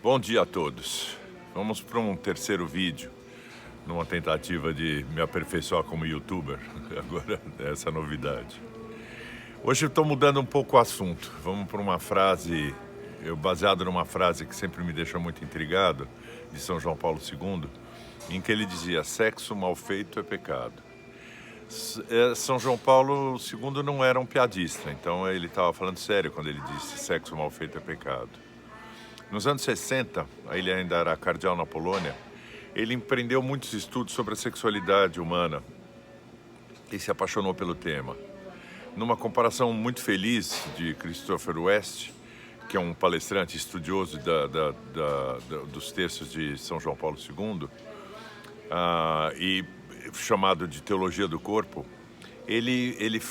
Bom dia a todos. Vamos para um terceiro vídeo, numa tentativa de me aperfeiçoar como youtuber. Agora é essa novidade. Hoje eu estou mudando um pouco o assunto. Vamos para uma frase, baseado numa frase que sempre me deixou muito intrigado, de São João Paulo II, em que ele dizia: sexo mal feito é pecado. São João Paulo II não era um piadista, então ele estava falando sério quando ele disse sexo mal feito é pecado. Nos anos 60, ele ainda era cardeal na Polônia, ele empreendeu muitos estudos sobre a sexualidade humana e se apaixonou pelo tema. Numa comparação muito feliz de Christopher West, que é um palestrante estudioso dos textos de São João Paulo II, e chamado de Teologia do Corpo,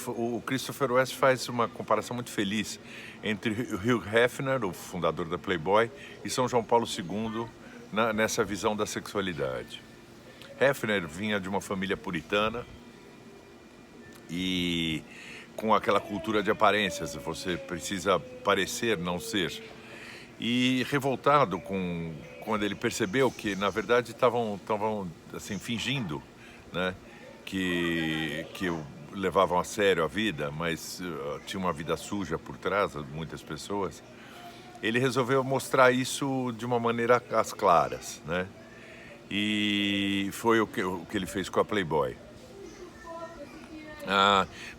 o Christopher West faz uma comparação muito feliz entre Hugh Hefner, o fundador da Playboy, e São João Paulo II nessa visão da sexualidade. Hefner vinha de uma família puritana e com aquela cultura de aparências, você precisa parecer, não ser. E revoltado quando ele percebeu que, na verdade, estavam assim, fingindo, né, que levavam a sério a vida, mas tinha uma vida suja por trás, muitas pessoas. Ele resolveu mostrar isso de uma maneira às claras, né? E foi o que ele fez com a Playboy.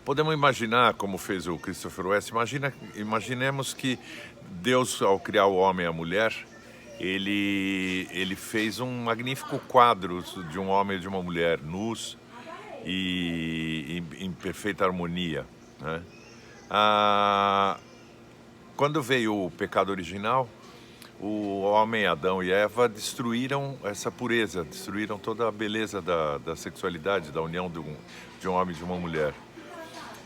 Podemos imaginar, como fez o Christopher West, imaginemos que Deus, ao criar o homem e a mulher, ele fez um magnífico quadro de um homem e de uma mulher nus e em perfeita harmonia, né? Quando veio o pecado original, o homem, Adão e Eva, destruíram essa pureza, destruíram toda a beleza da sexualidade, da união de um homem e de uma mulher.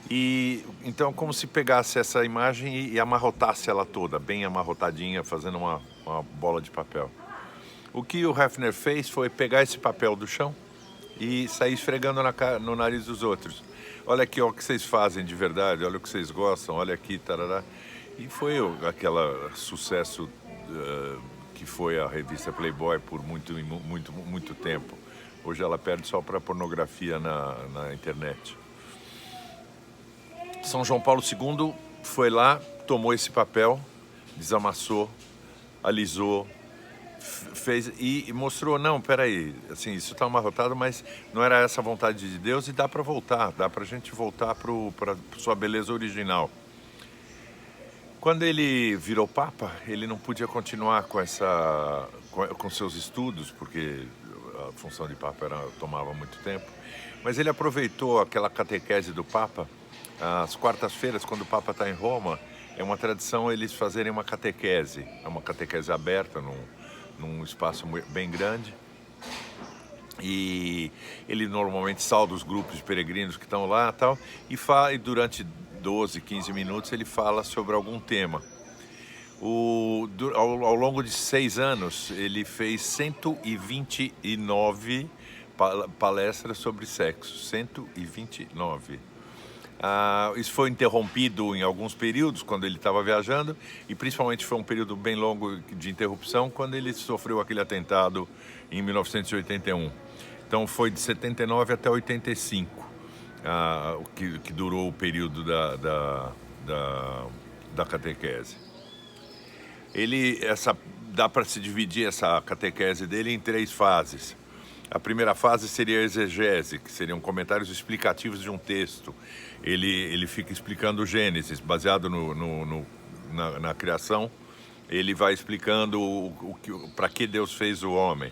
E então, como se pegasse essa imagem e amarrotasse ela toda, bem amarrotadinha, fazendo uma bola de papel. O que o Hefner fez foi pegar esse papel do chão e sair esfregando no nariz dos outros. Olha aqui, olha o que vocês fazem de verdade, olha o que vocês gostam, olha aqui, tarará. E foi aquele sucesso que foi a revista Playboy por muito tempo. Hoje ela perde só para pornografia na internet. São João Paulo II foi lá, tomou esse papel, desamassou, alisou, fez e mostrou: não, peraí, assim, isso está amarrotado, mas não era essa a vontade de Deus e dá para voltar, dá para a gente voltar para sua beleza original. Quando ele virou Papa, ele não podia continuar com seus estudos, porque a função de Papa tomava muito tempo, mas ele aproveitou aquela catequese do Papa. Às quartas-feiras, quando o Papa está em Roma, é uma tradição eles fazerem uma catequese, é uma catequese aberta num espaço bem grande, e ele normalmente sauda os grupos de peregrinos que estão lá e durante 12, 15 minutos ele fala sobre algum tema. Ao longo de 6 anos, ele fez 129 palestras sobre sexo, 129. Isso foi interrompido em alguns períodos, quando ele estava viajando, e principalmente foi um período bem longo de interrupção, quando ele sofreu aquele atentado em 1981. Então foi de 79 até 85, que durou o período da catequese. Dá para se dividir essa catequese dele em 3 fases. A primeira fase seria a exegese, que seriam comentários explicativos de um texto. Ele fica explicando o Gênesis, baseado na criação. Ele vai explicando para que Deus fez o homem.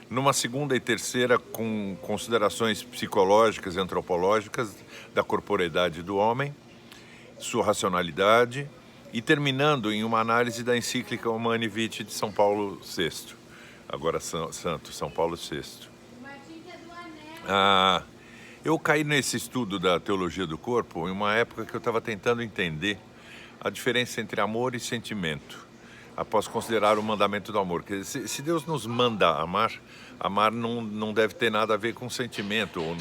Numa segunda e terceira, com considerações psicológicas e antropológicas da corporeidade do homem, sua racionalidade, e terminando em uma análise da encíclica Humanae Vitae de São Paulo VI. Agora Santo São Paulo VI. Eu caí nesse estudo da teologia do corpo em uma época que eu estava tentando entender a diferença entre amor e sentimento, após considerar o mandamento do amor. Quer dizer, se Deus nos manda amar não deve ter nada a ver com sentimento, ou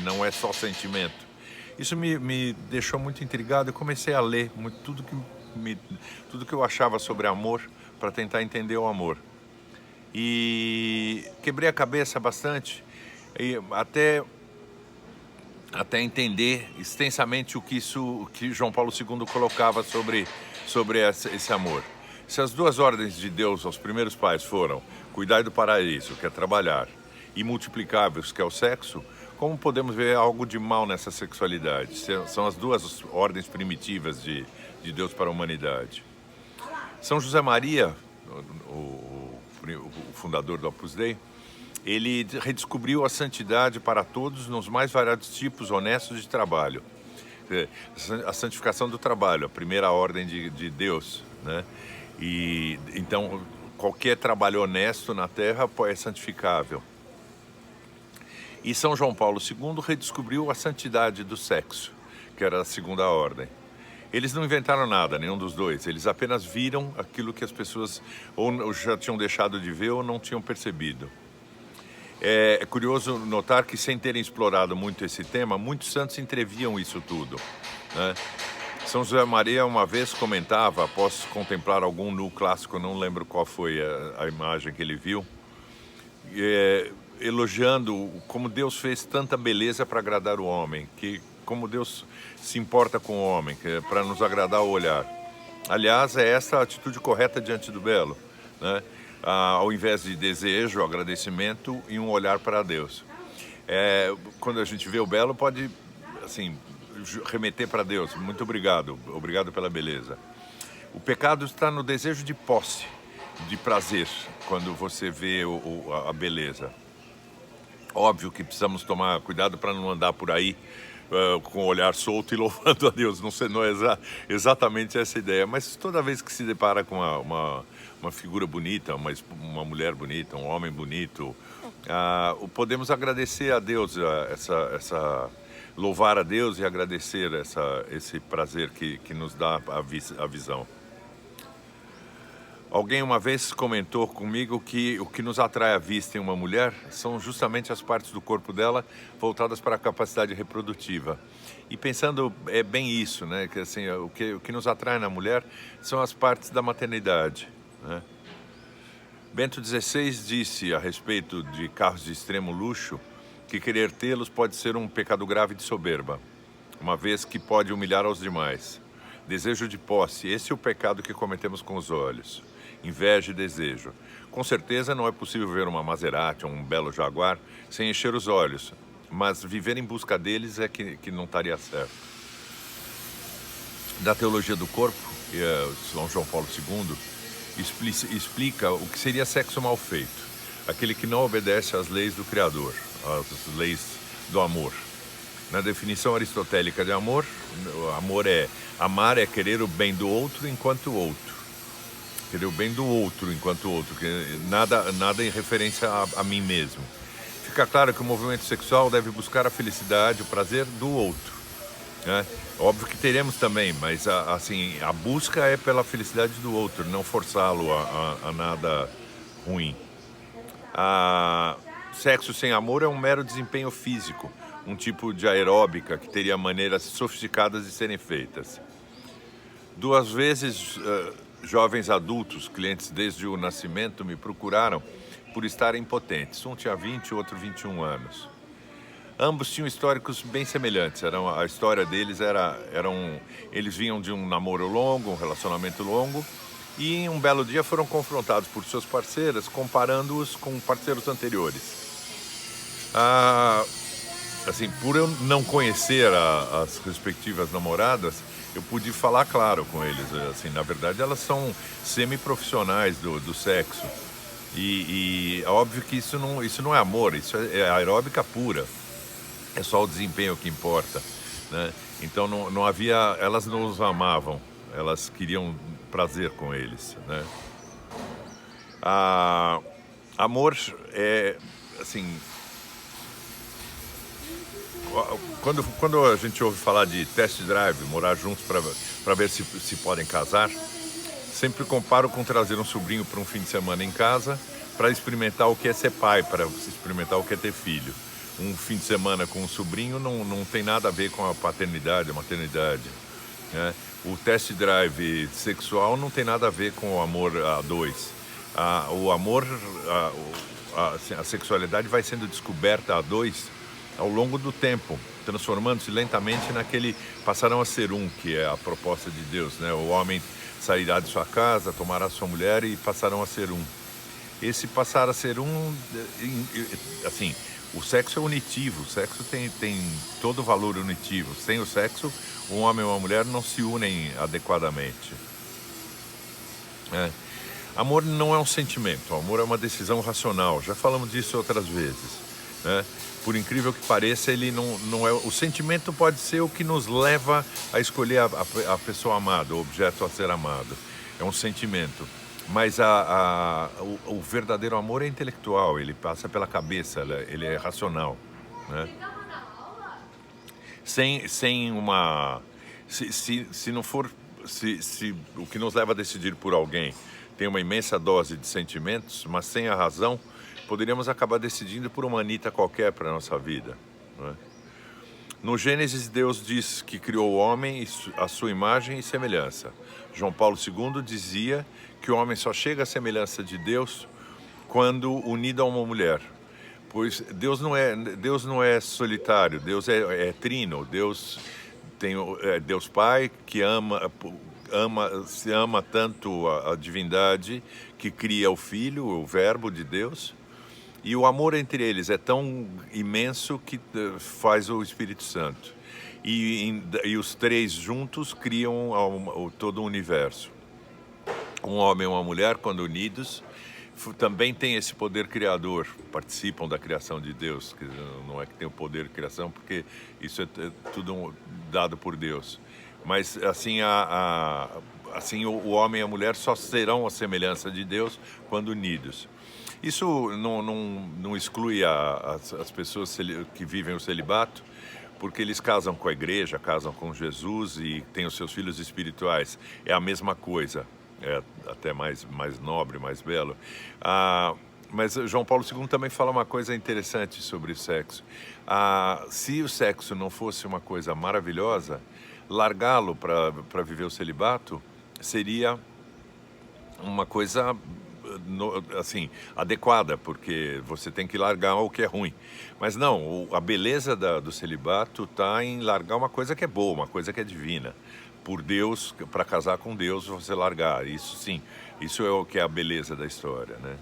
não é só sentimento. Isso me deixou muito intrigado. Eu comecei a ler tudo que eu achava sobre amor para tentar entender o amor. E quebrei a cabeça bastante, e até entender extensamente o que João Paulo II colocava sobre esse amor. Se as duas ordens de Deus aos primeiros pais foram cuidar do paraíso, que é trabalhar, e multiplicáveis, que é o sexo, como podemos ver algo de mal nessa sexualidade? São as duas ordens primitivas de Deus para a humanidade. São José Maria, o fundador do Opus Dei, ele redescobriu a santidade para todos nos mais variados tipos honestos de trabalho. A santificação do trabalho, a primeira ordem de Deus, né? E então qualquer trabalho honesto na terra é santificável. E São João Paulo II redescobriu a santidade do sexo, que era a segunda ordem. Eles não inventaram nada, nenhum dos dois. Eles apenas viram aquilo que as pessoas ou já tinham deixado de ver ou não tinham percebido. É curioso notar que, sem terem explorado muito esse tema, muitos santos entreviam isso tudo, né? São José Maria uma vez comentava, após contemplar algum nu clássico, não lembro qual foi a imagem que ele viu, elogiando como Deus fez tanta beleza para agradar o homem, como Deus se importa com o homem, para nos agradar o olhar. Aliás, é essa a atitude correta diante do belo, né? Ao invés de desejo, agradecimento e um olhar para Deus. Quando a gente vê o belo, pode assim remeter para Deus. Muito obrigado, obrigado pela beleza. O pecado está no desejo de posse, de prazer, quando você vê a beleza. Óbvio que precisamos tomar cuidado para não andar por aí com o olhar solto e louvando a Deus. Não é exatamente essa ideia, mas toda vez que se depara com uma figura bonita, uma mulher bonita, um homem bonito, podemos agradecer a Deus, louvar a Deus e agradecer esse prazer que nos dá a visão. Alguém uma vez comentou comigo que o que nos atrai à vista em uma mulher são justamente as partes do corpo dela voltadas para a capacidade reprodutiva. E pensando, é bem isso, né? Que assim, o que nos atrai na mulher são as partes da maternidade, né? Bento XVI disse a respeito de carros de extremo luxo que querer tê-los pode ser um pecado grave de soberba, uma vez que pode humilhar aos demais. Desejo de posse, esse é o pecado que cometemos com os olhos. Inveja e desejo. Com certeza não é possível ver uma Maserati ou um belo Jaguar sem encher os olhos, mas viver em busca deles é que não estaria certo. Da teologia do corpo, São João Paulo II explica o que seria sexo mal feito, aquele que não obedece às leis do Criador, às leis do amor. Na definição aristotélica de amor, amar é querer o bem do outro enquanto o outro. Querer o bem do outro enquanto o outro, que nada em referência a mim mesmo. Fica claro que o movimento sexual deve buscar a felicidade, o prazer do outro, né? Óbvio que teremos também, mas assim, a busca é pela felicidade do outro, não forçá-lo a nada ruim. Sexo sem amor é um mero desempenho físico, um tipo de aeróbica que teria maneiras sofisticadas de serem feitas. 2 vezes... jovens adultos, clientes desde o nascimento, me procuraram por estarem impotentes. Um tinha 20 e o outro 21 anos. Ambos tinham históricos bem semelhantes. A história deles eles vinham de um namoro longo, um relacionamento longo, e em um belo dia foram confrontados por suas parceiras, comparando-os com parceiros anteriores. Assim, por eu não conhecer as respectivas namoradas, eu pude falar claro com eles. Assim, na verdade, elas são semi-profissionais do sexo. E é óbvio que isso não é amor, isso é aeróbica pura. É só o desempenho que importa, né? Então não havia... Elas não os amavam, elas queriam prazer com eles, né? Amor é, assim... Quando a gente ouve falar de test drive, morar juntos para ver se podem casar, sempre comparo com trazer um sobrinho para um fim de semana em casa para experimentar o que é ser pai, para experimentar o que é ter filho. Um fim de semana com um sobrinho não tem nada a ver com a paternidade, a maternidade, né? O test drive sexual não tem nada a ver com o amor a dois. O amor, a sexualidade vai sendo descoberta a dois ao longo do tempo, transformando-se lentamente naquele passarão a ser um, que é a proposta de Deus, né? O homem sairá de sua casa, tomará sua mulher e passarão a ser um. Esse passar a ser um, assim, o sexo é unitivo, o sexo tem todo o valor unitivo. Sem o sexo, um homem e uma mulher não se unem adequadamente. Amor não é um sentimento, amor é uma decisão racional. Já falamos disso outras vezes, né? Por incrível que pareça, ele não é. O sentimento pode ser o que nos leva a escolher a pessoa amada, o objeto a ser amado. É um sentimento. Mas o verdadeiro amor é intelectual, ele passa pela cabeça, ele é racional, né? Sem uma... Se não for... Se o que nos leva a decidir por alguém tem uma imensa dose de sentimentos, mas sem a razão, poderíamos acabar decidindo por uma Anitta qualquer para a nossa vida, né? No Gênesis, Deus diz que criou o homem à sua imagem e semelhança. João Paulo II dizia que o homem só chega à semelhança de Deus quando unido a uma mulher. Pois Deus não é solitário, Deus é trino. Deus tem Deus Pai que se ama tanto a divindade que cria o Filho, o Verbo de Deus. E o amor entre eles é tão imenso que faz o Espírito Santo. E os três juntos criam todo o universo. Um homem e uma mulher, quando unidos, também têm esse poder criador, participam da criação de Deus. Que não é que tem o poder de criação, porque isso é tudo dado por Deus. Mas assim, assim o homem e a mulher só serão a semelhança de Deus quando unidos. Isso não exclui as pessoas que vivem o celibato, porque eles casam com a igreja, casam com Jesus e têm os seus filhos espirituais. É a mesma coisa, é até mais nobre, mais belo. Mas João Paulo II também fala uma coisa interessante sobre o sexo. Se o sexo não fosse uma coisa maravilhosa, largá-lo para viver o celibato seria uma coisa assim, adequada, porque você tem que largar o que é ruim. Mas não, a beleza do celibato está em largar uma coisa que é boa, uma coisa que é divina. Por Deus, para casar com Deus, você largar. Isso sim, isso é o que é a beleza da história, né?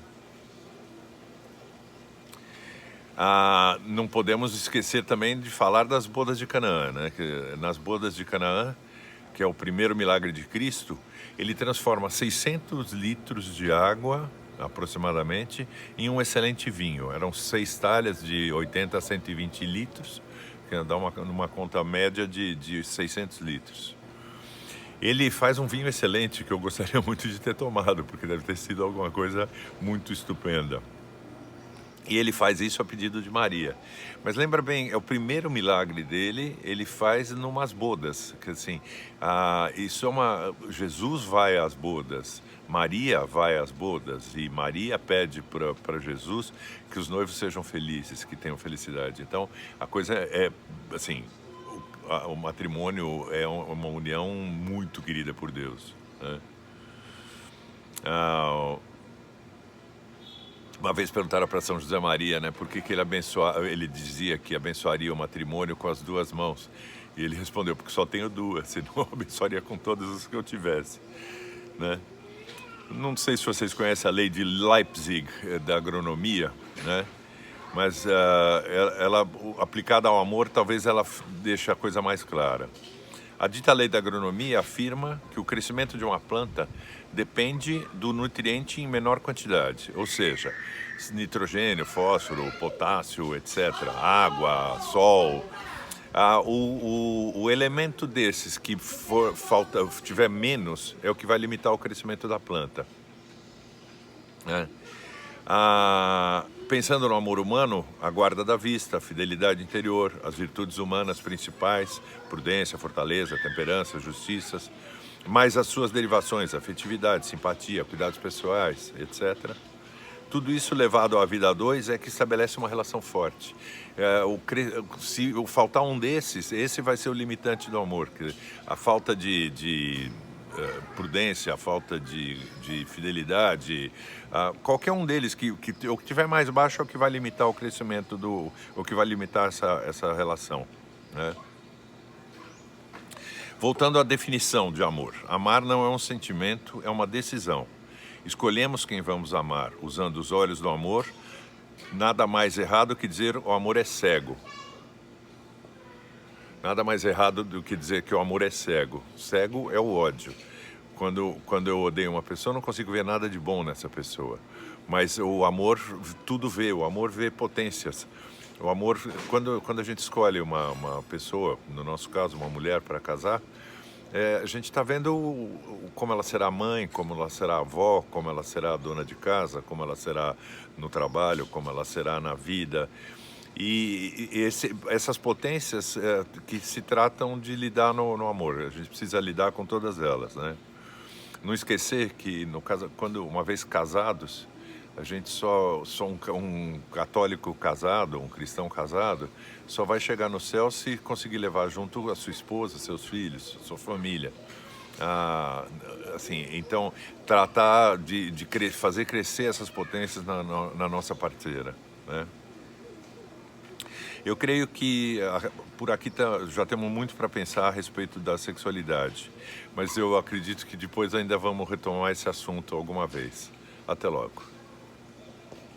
Não podemos esquecer também de falar das bodas de Canaã, né? Que nas bodas de Canaã, que é o primeiro milagre de Cristo, ele transforma 600 litros de água, aproximadamente, em um excelente vinho. Eram 6 talhas de 80 a 120 litros, que dá uma conta média de 600 litros. Ele faz um vinho excelente que eu gostaria muito de ter tomado, porque deve ter sido alguma coisa muito estupenda. E ele faz isso a pedido de Maria. Mas lembra bem, é o primeiro milagre dele, ele faz numas bodas. Que assim, Jesus vai às bodas, Maria vai às bodas, e Maria pede para Jesus que os noivos sejam felizes, que tenham felicidade. Então, a coisa é assim, o matrimônio é uma união muito querida por Deus, né? Uma vez perguntaram para São José Maria, né, por que ele dizia que abençoaria o matrimônio com as duas mãos. E ele respondeu, porque só tenho duas, senão eu abençoaria com todas as que eu tivesse, né? Não sei se vocês conhecem a lei de Leipzig da agronomia, né? Mas ela aplicada ao amor, talvez ela deixe a coisa mais clara. A dita lei da agronomia afirma que o crescimento de uma planta depende do nutriente em menor quantidade, ou seja, nitrogênio, fósforo, potássio, etc., água, sol. O elemento desses que tiver menos é o que vai limitar o crescimento da planta, né? Pensando no amor humano, a guarda da vista, a fidelidade interior, as virtudes humanas principais, prudência, fortaleza, temperança, justiça, mais as suas derivações, afetividade, simpatia, cuidados pessoais, etc., Tudo isso levado à vida a dois é que estabelece uma relação forte. Se faltar um desses, esse vai ser o limitante do amor. A falta de prudência, a falta de fidelidade, qualquer um deles, o que tiver mais baixo é o que vai limitar o crescimento, o que vai limitar essa relação, né? Voltando à definição de amor. Amar não é um sentimento, é uma decisão. Escolhemos quem vamos amar, usando os olhos do amor. Nada mais errado que dizer o amor é cego. Nada mais errado do que dizer que o amor é cego. Cego é o ódio. Quando eu odeio uma pessoa, eu não consigo ver nada de bom nessa pessoa. Mas o amor tudo vê, o amor vê potências. O amor, quando a gente escolhe uma pessoa, no nosso caso uma mulher para casar, a gente está vendo como ela será mãe, como ela será avó, como ela será dona de casa, como ela será no trabalho, como ela será na vida. E essas potências que se tratam de lidar no amor, a gente precisa lidar com todas elas, né? Não esquecer que, quando uma vez casados, a gente só um católico casado, um cristão casado, só vai chegar no céu se conseguir levar junto a sua esposa, seus filhos, sua família. Assim, então, tratar de fazer crescer essas potências na nossa parceira, né? Eu creio que por aqui já temos muito para pensar a respeito da sexualidade, mas eu acredito que depois ainda vamos retomar esse assunto alguma vez. Até logo.